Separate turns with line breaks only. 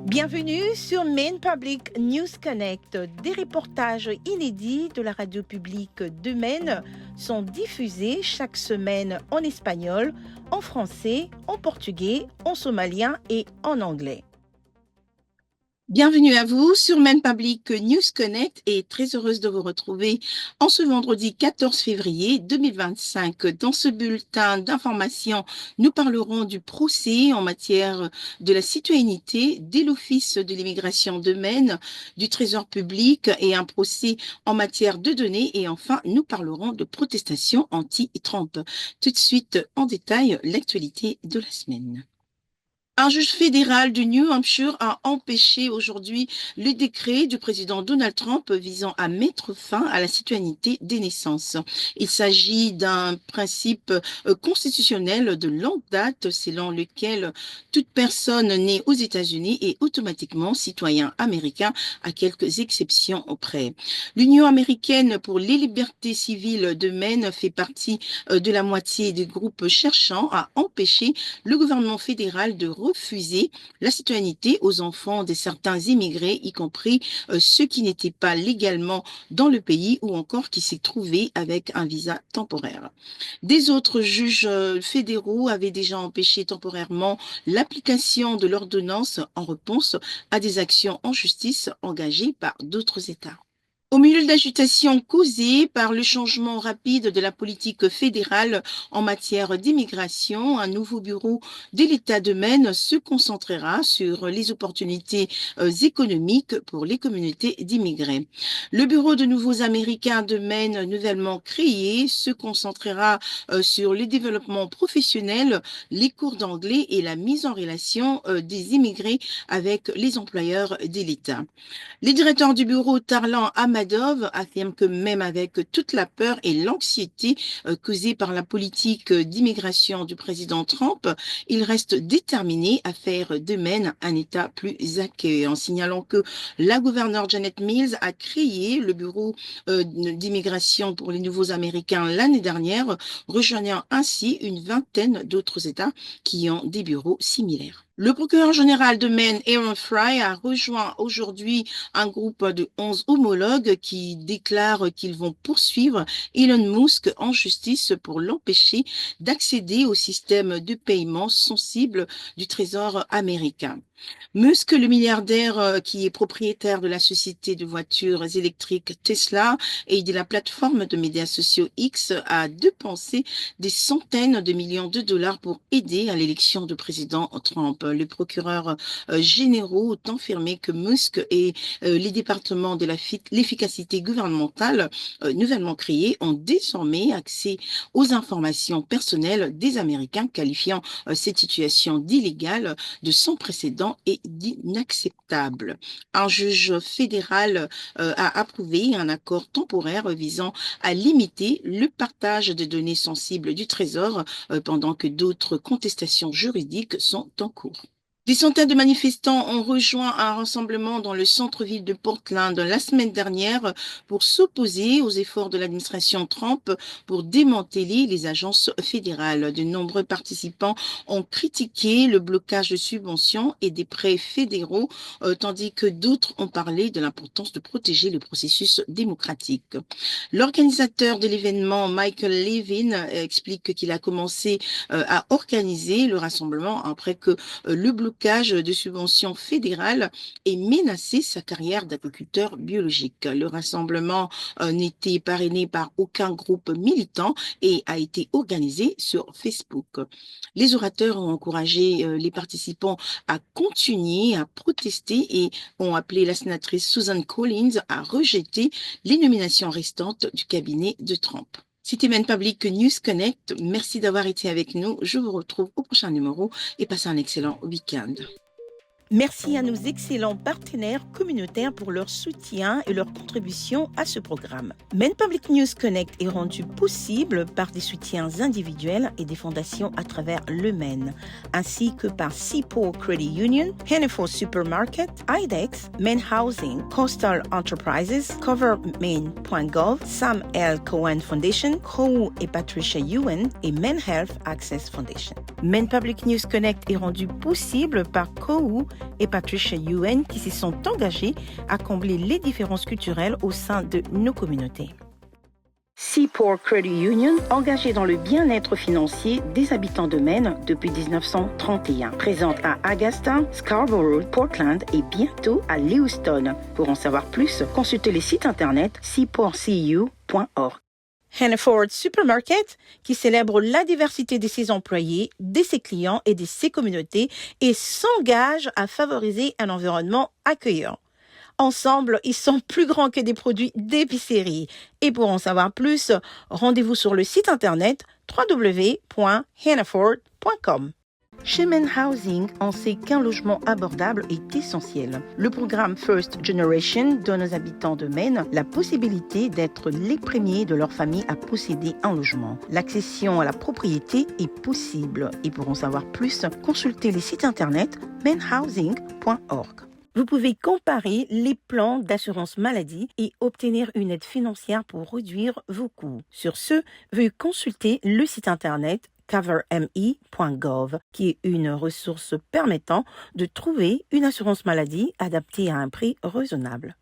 Bienvenue sur Maine Public News Connect. Des reportages inédits de la radio publique de Maine sont diffusés chaque semaine en espagnol, en français, en portugais, en somalien et en anglais. Bienvenue à vous sur Maine Public News Connect et très heureuse de vous retrouver en ce vendredi 14 février 2025. Dans ce bulletin d'information, nous parlerons du procès en matière de la citoyenneté dès l'Office de l'immigration de Maine, du Trésor public et un procès en matière de données. Et enfin, nous parlerons de protestations anti-Trump. Tout de suite, en détail, l'actualité de la semaine. Un juge fédéral du New Hampshire a empêché aujourd'hui le décret du président Donald Trump visant à mettre fin à la citoyenneté des naissances. Il s'agit d'un principe constitutionnel de longue date selon lequel toute personne née aux États-Unis est automatiquement citoyen américain, à quelques exceptions près. L'Union américaine pour les libertés civiles de Maine fait partie de la moitié des groupes cherchant à empêcher le gouvernement fédéral de refuser la citoyenneté aux enfants de certains immigrés, y compris ceux qui n'étaient pas légalement dans le pays ou encore qui s'y trouvaient avec un visa temporaire. Des autres juges fédéraux avaient déjà empêché temporairement l'application de l'ordonnance en réponse à des actions en justice engagées par d'autres États. Au milieu de l'agitation causée par le changement rapide de la politique fédérale en matière d'immigration, un nouveau bureau de l'État de Maine se concentrera sur les opportunités économiques pour les communautés d'immigrés. Le bureau de nouveaux Américains de Maine, nouvellement créé, se concentrera sur les développements professionnels, les cours d'anglais et la mise en relation des immigrés avec les employeurs de l'État. Les directeurs du bureau Tarlan Amadov affirment que même avec toute la peur et l'anxiété causées par la politique d'immigration du président Trump, il reste déterminé à faire de Maine un État plus accueillant, en signalant que la gouverneure Janet Mills a créé le bureau d'immigration pour les nouveaux Américains l'année dernière, rejoignant ainsi une vingtaine d'autres États qui ont des bureaux similaires. Le procureur général de Maine, Aaron Fry, a rejoint aujourd'hui un groupe de 11 homologues qui déclarent qu'ils vont poursuivre Elon Musk en justice pour l'empêcher d'accéder au système de paiement sensible du Trésor américain. Musk, le milliardaire qui est propriétaire de la société de voitures électriques Tesla et de la plateforme de médias sociaux X, a dépensé des centaines de millions de dollars pour aider à l'élection du président Trump. Le procureur généraux ont affirmé que Musk et les départements de l'efficacité gouvernementale nouvellement créés ont désormais accès aux informations personnelles des Américains, qualifiant cette situation d'illégale, de sans précédent et d'inacceptable. Un juge fédéral a approuvé un accord temporaire visant à limiter le partage de données sensibles du Trésor pendant que d'autres contestations juridiques sont en cours. Des centaines de manifestants ont rejoint un rassemblement dans le centre-ville de Portland la semaine dernière pour s'opposer aux efforts de l'administration Trump pour démanteler les agences fédérales. De nombreux participants ont critiqué le blocage de subventions et des prêts fédéraux, tandis que d'autres ont parlé de l'importance de protéger le processus démocratique. L'organisateur de l'événement, Michael Levin, explique qu'il a commencé à organiser le rassemblement après que le blocage de subventions fédérales ait menacé sa carrière d'agriculteur biologique. Le rassemblement n'était parrainé par aucun groupe militant et a été organisé sur Facebook. Les orateurs ont encouragé les participants à continuer à protester et ont appelé la sénatrice Susan Collins à rejeter les nominations restantes du cabinet de Trump. C'était Maine Public News Connect. Merci d'avoir été avec nous. Je vous retrouve au prochain numéro et passez un excellent week-end. Merci à nos excellents partenaires communautaires pour leur soutien et leur contribution à ce programme. Maine Public News Connect est rendu possible par des soutiens individuels et des fondations à travers le Maine, ainsi que par Seaport Credit Union, Hannaford Supermarket, IDEX, Maine Housing, Coastal Enterprises, CoverMaine.gov, Sam L. Cohen Foundation, Crow et Patricia Ewan et Maine Health Access Foundation. Maine Public News Connect est rendu possible par Crow et Patricia Yuen qui s'y sont engagés à combler les différences culturelles au sein de nos communautés. Seaport Credit Union, engagée dans le bien-être financier des habitants de Maine depuis 1931. Présente à Augusta, Scarborough, Portland et bientôt à Lewiston. Pour en savoir plus, consultez le site internet seaportcu.org. Hannaford Supermarket, qui célèbre la diversité de ses employés, de ses clients et de ses communautés et s'engage à favoriser un environnement accueillant. Ensemble, ils sont plus grands que des produits d'épicerie. Et pour en savoir plus, rendez-vous sur le site internet www.hannaford.com. Chez Maine Housing, on sait qu'un logement abordable est essentiel. Le programme First Generation donne aux habitants de Maine la possibilité d'être les premiers de leur famille à posséder un logement. L'accession à la propriété est possible. Et pour en savoir plus, consultez les sites internet mainhousing.org. Vous pouvez comparer les plans d'assurance maladie et obtenir une aide financière pour réduire vos coûts. Sur ce, veuillez consulter le site internet coverme.gov, qui est une ressource permettant de trouver une assurance maladie adaptée à un prix raisonnable.